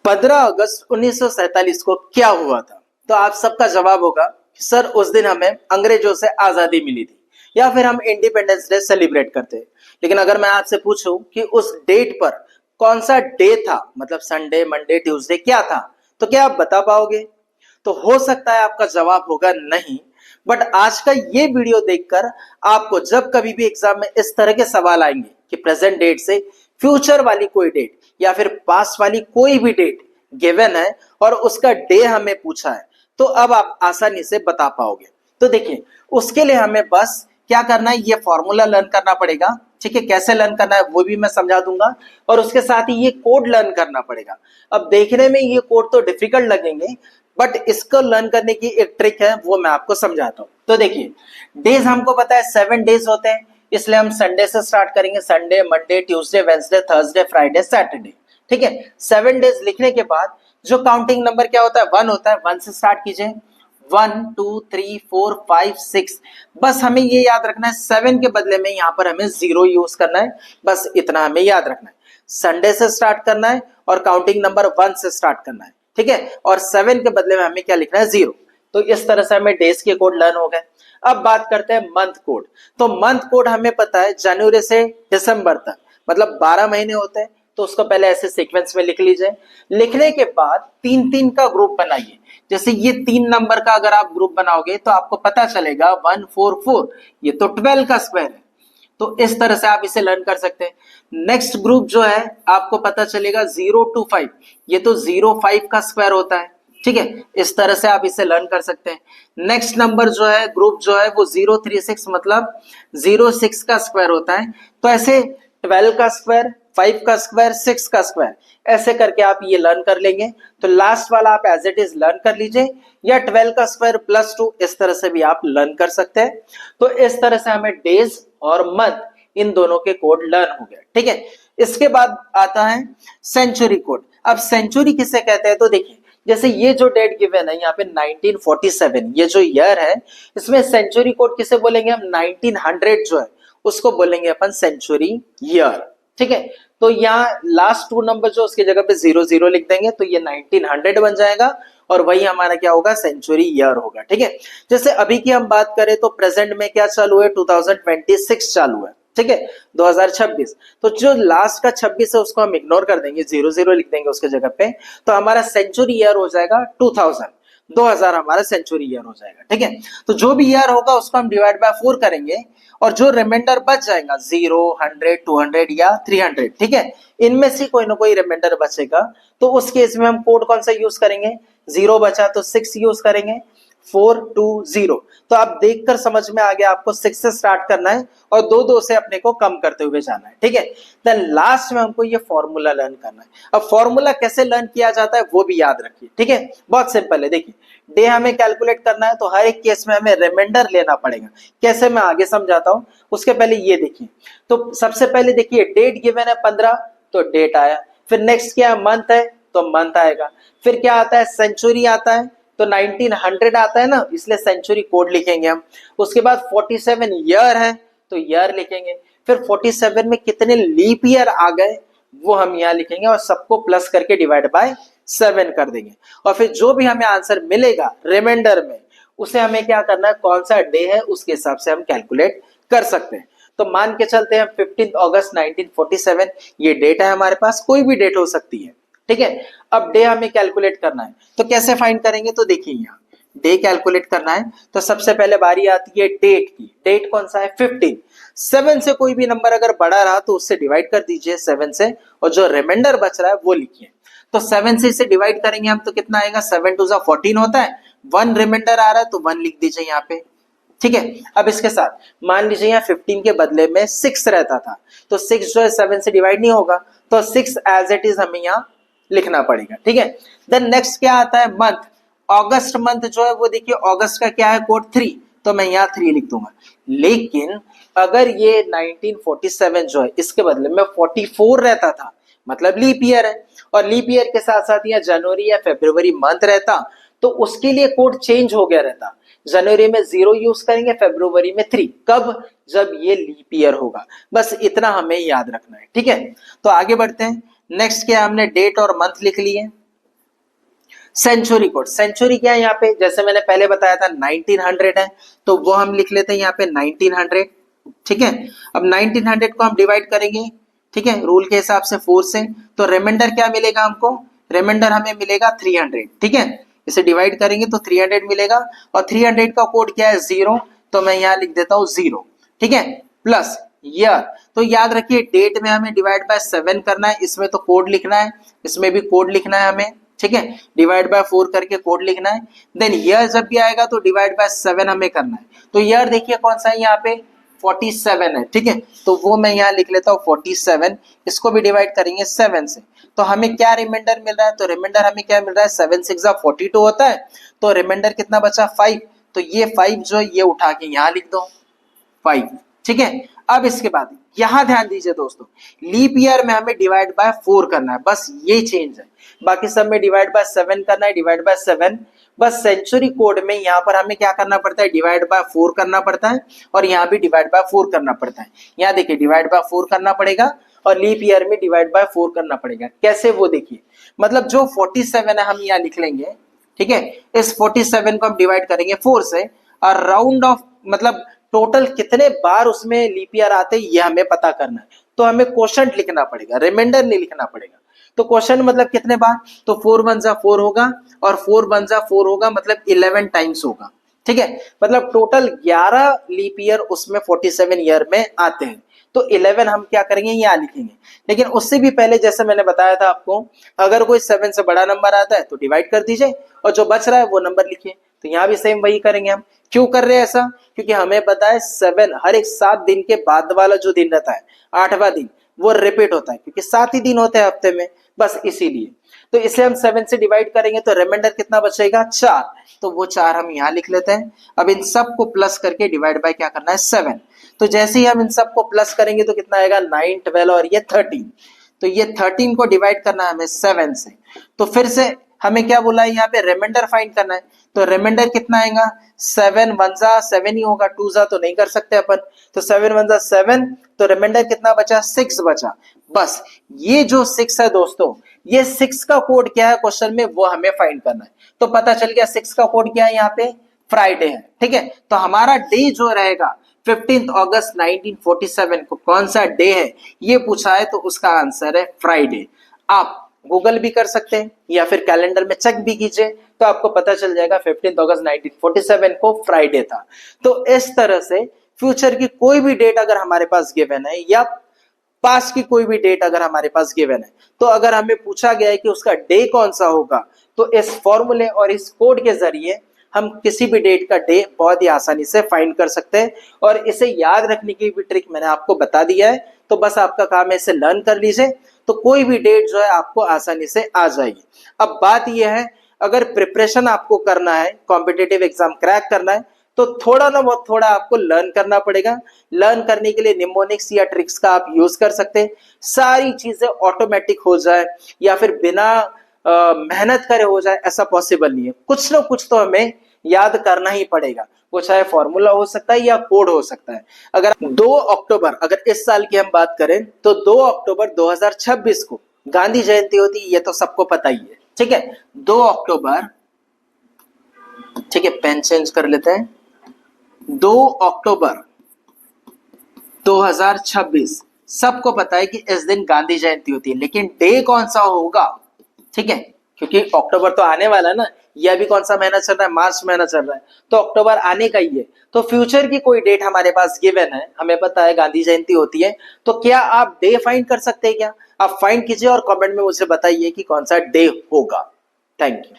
15 अगस्त 1947 को क्या हुआ था? तो आप सबका जवाब होगा सर उस दिन हमें अंग्रेजों से आजादी मिली थी या फिर हम इंडिपेंडेंस डे सेलिब्रेट करते हैं। लेकिन अगर मैं आपसे पूछूं कि उस डेट पर कौन सा डे था, मतलब संडे, मंडे, ट्यूसडे क्या था, तो क्या आप बता पाओगे? तो हो सकता है आपका जवाब होगा नहीं। बट आज का ये वीडियो देखकर आपको जब कभी भी एग्जाम में इस तरह के सवाल आएंगे कि प्रेजेंट डेट से फ्यूचर वाली कोई डेट या फिर पास्ट वाली कोई भी डेट गिवन है और उसका डे हमें पूछा है, तो अब आप आसानी से बता पाओगे। तो देखिए, उसके लिए हमें बस क्या करना है, ये फॉर्मूला लर्न करना पड़ेगा। ठीक है, कैसे लर्न करना है वो भी मैं समझा दूंगा, और उसके साथ ही ये कोड लर्न करना पड़ेगा। अब देखने में ये कोड तो डिफिकल्ट लगेंगे, बट इसको लर्न करने की एक ट्रिक है, वो मैं आपको समझाता हूँ। तो देखिए, डेज हमको पता है 7 डेज होते हैं, इसलिए हम संडे से स्टार्ट करेंगे। Sunday, Monday, Tuesday, Wednesday, Thursday, Friday, Saturday. ठीक है, 7 डेज लिखने के बाद जो काउंटिंग नंबर क्या होता है, 1 होता है। 1 से स्टार्ट कीजिए। 1 2 3 4 5 6। बस हमें ये याद रखना है, 7 के बदले में यहाँ पर हमें 0 यूज करना है। बस इतना हमें याद रखना है। संडे से स्टार्ट करना है और काउंटिंग नंबर 1 से स्टार्ट करना है। ठीक है, और 7 के बदले में हमें क्या लिखना है, 0। तो इस तरह से हमें डेज के कोड लर्न हो गए। अब बात करते हैं मंथ कोड। तो मंथ कोड हमें पता है जनवरी से दिसंबर तक, मतलब 12 महीने होते हैं। तो उसको पहले ऐसे सीक्वेंस में लिख लीजिए। लिखने के बाद 3-3 का ग्रुप बनाइए। जैसे ये 3 नंबर का अगर आप ग्रुप बनाओगे तो आपको पता चलेगा 144, ये तो 12 का स्क्वायर है। तो इस तरह से आप इसे लर्न कर सकते हैं। नेक्स्ट ग्रुप जो है आपको पता चलेगा 0 to 5, ये तो 05 का स्क्वायर होता है। ठीक है, इस तरह से आप इसे लर्न कर सकते हैं। नेक्स्ट नंबर जो है, ग्रुप जो है वो 036, मतलब 06 का स्क्वायर होता है। तो ऐसे 12 का स्क्वायर, 5 का स्क्वायर, 6 का स्क्वायर, ऐसे करके आप ये लर्न कर लेंगे। तो लास्ट वाला आप एज इट इज लर्न कर लीजिए, या 12 का स्क्वायर प्लस 2, इस तरह से भी आप लर्न कर सकते हैं। तो इस तरह से हमें डेज और मंथ, इन दोनों के कोड लर्न हो गए। ठीक है, इसके बाद आता है सेंचुरी कोड। अब सेंचुरी किसे कहते हैं, तो देखिए, जैसे ये जो डेट गिवन है यहाँ पे 1947, ये जो ईयर है, इसमें सेंचुरी कोड किसे बोलेंगे हम, 1900 जो है उसको बोलेंगे अपन सेंचुरी ईयर। ठीक है, तो यहाँ लास्ट 2 नंबर जो उसकी जगह पे 00 लिख देंगे, तो ये 1900 बन जाएगा और वही हमारा क्या होगा, सेंचुरी ईयर होगा। ठीक है, जैसे अभी की हम बात करें तो प्रेजेंट में क्या चालू है, 2026 चालू है। ठीक है, 2026। तो जो लास्ट का 26 है उसको हम इग्नोर कर देंगे, 00 लिख देंगे उसके जगह पे। तो हमारा सेंचुरी ईयर हो जाएगा 2000 हमारा सेंचुरी ईयर हो जाएगा। ठीक है, तो जो भी ईयर होगा उसको हम डिवाइड बाय 4 करेंगे और जो रिमाइंडर बच जाएगा 0, 100, 200 या 300, ठीक है, इनमें से कोई ना कोई रिमाइंडर बचेगा। तो उस केस में हम कोड कौन सा यूज करेंगे, 0 बचा तो 6 यूज करेंगे, 420। तो आप देखकर समझ में आ गया, आपको 6 से स्टार्ट करना है और 2-2 से अपने को कम करते हुए जाना है। ठीक है, देन लास्ट में हमको ये फॉर्मूला लर्न करना है। अब फॉर्मूला कैसे लर्न किया जाता है वो भी याद रखिए। ठीक है, बहुत सिंपल है। देखिए, डे हमें कैलकुलेट करना है तो हर एक केस में हमें रिमाइंडर लेना पड़ेगा। कैसे, मैं आगे समझाता हूं। उसके पहले ये देखिए, तो सबसे पहले देखिए डेट गिवन है 15, तो डेट आया। फिर नेक्स्ट क्या है, मंथ है तो मंथ आएगा। फिर क्या आता है, सेंचुरी आता है, तो 1900 आता है ना, इसलिए सेंचुरी कोड लिखेंगे हम। उसके बाद 47 ईयर है तो ईयर लिखेंगे। फिर 47 में कितने लीप ईयर आ गए वो हम यहाँ लिखेंगे और सबको प्लस करके डिवाइड बाय 7 कर देंगे। और फिर जो भी हमें आंसर मिलेगा रिमाइंडर में, उसे हमें क्या करना है, कौन सा डे है उसके हिसाब से हम कैलकुलेट कर सकते हैं। तो मान के चलते हैं 15 अगस्त 1947 ये डेट है हमारे पास, कोई भी डेट हो सकती है। ठीक है, अब डे हमें कैलकुलेट करना है, तो कैसे फाइंड करेंगे, तो देखिए यहाँ डे कैलकुलेट करना है तो सबसे पहले बारी आती है डेट की। डेट कौन सा है, 15। 7 से कोई भी नंबर अगर बड़ा रहा तो उससे डिवाइड कर दीजिए 7 से, और जो रिमाइंडर बच रहा है वो लिखिए। तो 7 से इसे डिवाइड करेंगे हम तो कितना आएगा, 7 2 14 होता है। 1 रिमाइंडर आ रहा है तो 1 लिख दीजिए यहाँ पे। ठीक है, अब इसके साथ मान लीजिए यहाँ 15 के बदले में 6 रहता था, तो 6 जो है 7 से डिवाइड नहीं होगा, तो 6 एज इट इज हमें यहाँ लिखना पड़ेगा। ठीक है, देन नेक्स्ट क्या आता है, मंथ। अगस्त मंथ जो है वो देखिए, अगस्त का क्या है कोड 3, तो मैं यहाँ 3 लिख दूंगा। लेकिन अगर ये 1947 जो है इसके बदले में 44 रहता था, मतलब लीप ईयर है, और लीप ईयर के साथ साथ यहाँ जनवरी या फरवरी मंथ रहता, तो उसके लिए कोड चेंज हो गया रहता। जनवरी में 0 यूज करेंगे, फरवरी में 3। कब, जब ये लीप ईयर होगा। बस इतना हमें याद रखना है। ठीक है, तो आगे बढ़ते हैं। नेक्स्ट क्या, हमने डेट और मंथ लिख लिए। सेंचुरी कोड, सेंचुरी क्या है यहाँ पे, जैसे मैंने पहले बताया था 1900 है, तो वो हम लिख लेते हैं यहाँ पे 1900। ठीक है, अब 1900 को हम डिवाइड करेंगे, ठीक है, रूल के हिसाब से 4 से, तो रिमाइंडर क्या मिलेगा हमको, रिमाइंडर हमें मिलेगा 300। ठीक है, इसे डिवाइड करेंगे तो 300 मिलेगा, और 300 का कोड क्या है 0, तो मैं यहाँ लिख देता हूँ 0। ठीक है, प्लस ईयर, तो याद रखिए डेट में हमें डिवाइड बाय 7 करना है, इसमें तो कोड लिखना है, इसमें भी कोड लिखना है हमें। ठीक है, डिवाइड बाय 4 करके कोड लिखना है, देन ईयर जब भी आएगा तो डिवाइड बाय 7 हमें करना है। तो ईयर देखिए कौन सा है यहाँ पे 47 है। ठीक है, तो वो मैं यहाँ लिख लेता हूँ 47, इसको भी डिवाइड करेंगे 7 से, तो हमें क्या रिमाइंडर मिल रहा है, तो रिमाइंडर हमें क्या मिल रहा है 7 6 42 होता है, तो रिमाइंडर कितना बचा 5, तो ये 5 जो है ये उठा के यहाँ लिख दो 5। ठीक है, अब इसके बाद यहां ध्यान दीजिए दोस्तों, लीप ईयर में हमें डिवाइड बाय 4 करना है, बस ये चेंज है, बाकी सब में डिवाइड बाय 7 करना है, डिवाइड बाय 7। बस सेंचुरी कोड में यहाँ पर हमें क्या करना पड़ता है, डिवाइड बाय 4 करना पड़ता है, और यहाँ भी डिवाइड बाय 4 करना पड़ता है। यहाँ देखिए डिवाइड बाय 4 करना पड़ेगा, और लीप ईयर में डिवाइड बाय 4 करना पड़ेगा। कैसे वो देखिए, मतलब जो 47 है हम यहाँ लिख लेंगे। ठीक है, इस 47 को हम डिवाइड करेंगे 4 से, और राउंड ऑफ मतलब टोटल कितने बार उसमें लीप ईयर आते हैं ये हमें पता करना है, तो हमें क्वोशंट लिखना पड़ेगा, रिमाइंडर नहीं लिखना पड़ेगा। तो क्वेश्चन मतलब कितने बार, तो 4 1 जा 4 होगा, और 4 1 जा 4 होगा, मतलब 11 टाइम्स होगा। ठीक है, मतलब टोटल 11 लीप ईयर उसमें 47 ईयर में आते हैं, तो 11 हम क्या करेंगे यहाँ लिखेंगे। लेकिन उससे भी पहले जैसे मैंने बताया था आपको, अगर कोई 7 से बड़ा नंबर आता है तो डिवाइड कर दीजिए, और जो बच रहा है वो नंबर लिखिए। तो यहाँ भी सेम वही करेंगे हम। क्यों कर रहे हैं ऐसा, क्योंकि हमें पता है 7 हर एक 7 दिन के बाद वाला जो दिन रहता है 8वां दिन वो रिपीट होता है, क्योंकि 7 ही दिन होते हैं हफ्ते में, बस इसीलिए। तो इसे हम 7 से डिवाइड करेंगे तो रिमाइंडर कितना बचेगा 4, तो वो 4 हम यहाँ लिख लेते हैं। अब इन सब को प्लस करके डिवाइड बाय क्या करना है 7, तो जैसे ही हम इन सब को प्लस करेंगे तो कितना आएगा 9 12 और ये 13, तो ये 13 को डिवाइड करना है हमें 7 से। तो फिर से हमें क्या बोला है यहाँ पे, रिमाइंडर फाइंड करना है, तो रिमाइंडर कितना आएगा 7 1 जा 7 ही होगा, 2 जा तो नहीं कर सकते अपन, तो 7 1 जा 7, तो रिमाइंडर कितना बचा 6 बचा। बस ये जो 6 है दोस्तों, ये 6 का कोड क्या है क्वेश्चन में वो हमें फाइंड करना है। तो पता चल गया 6 का कोड क्या है, यहाँ पे फ्राइडे है। ठीक है, तो हमारा डे जो रहेगा 15 अगस्त 1947 को कौन सा डे है ये पूछा है, तो उसका आंसर है फ्राइडे। आप गूगल भी कर सकते हैं या फिर कैलेंडर में चेक भी कीजिए, तो आपको पता चल जाएगा 15 अगस्त 1947 को फ्राइडे था। तो इस तरह से फ्यूचर की कोई भी डेट अगर हमारे पास गिवन है, या पास्ट की कोई भी डेट अगर हमारे पास गिवन है, तो अगर हमें पूछा गया है कि उसका डे कौन सा होगा, तो इस फॉर्मूले और इस कोड के जरिए हम किसी भी डेट का डे बहुत ही आसानी से फाइंड कर सकते हैं। और इसे याद रखने की भी ट्रिक मैंने आपको बता दिया है, तो बस आपका काम है इसे लर्न कर लीजिए, तो कोई भी डेट जो है आपको आसानी से आ जाएगी। अब बात यह है, अगर प्रिपरेशन आपको करना है, कॉम्पिटिटिव एग्जाम क्रैक करना है, तो थोड़ा ना बहुत थोड़ा आपको लर्न करना पड़ेगा। लर्न करने के लिए निमोनिक्स या ट्रिक्स का आप यूज कर सकते हैं। सारी चीजें ऑटोमेटिक हो जाए या फिर बिना मेहनत करे हो जाए ऐसा पॉसिबल नहीं है, कुछ ना कुछ तो हमें याद करना ही पड़ेगा, वो चाहे फॉर्मूला हो सकता है या कोड हो सकता है। अगर 2 अक्टूबर अगर इस साल की हम बात करें, तो 2 अक्टूबर 2026 को गांधी जयंती होती है, ये तो सबको पता ही है। ठीक है, 2 अक्टूबर, ठीक है पेन चेंज कर लेते हैं, 2 अक्टूबर 2026 सबको पता है कि इस दिन गांधी जयंती होती है, लेकिन डे कौन सा होगा, ठीक है, क्योंकि अक्टूबर तो आने वाला है ना, ये अभी कौन सा महीना चल रहा है, मार्च महीना चल रहा है, तो अक्टूबर आने का ही है। तो फ्यूचर की कोई डेट हमारे पास गिवन है, हमें पता है गांधी जयंती होती है, तो क्या आप डे फाइंड कर सकते हैं क्या? आप फाइंड कीजिए और कमेंट में मुझे बताइए कि कौन सा डे होगा। Thank you.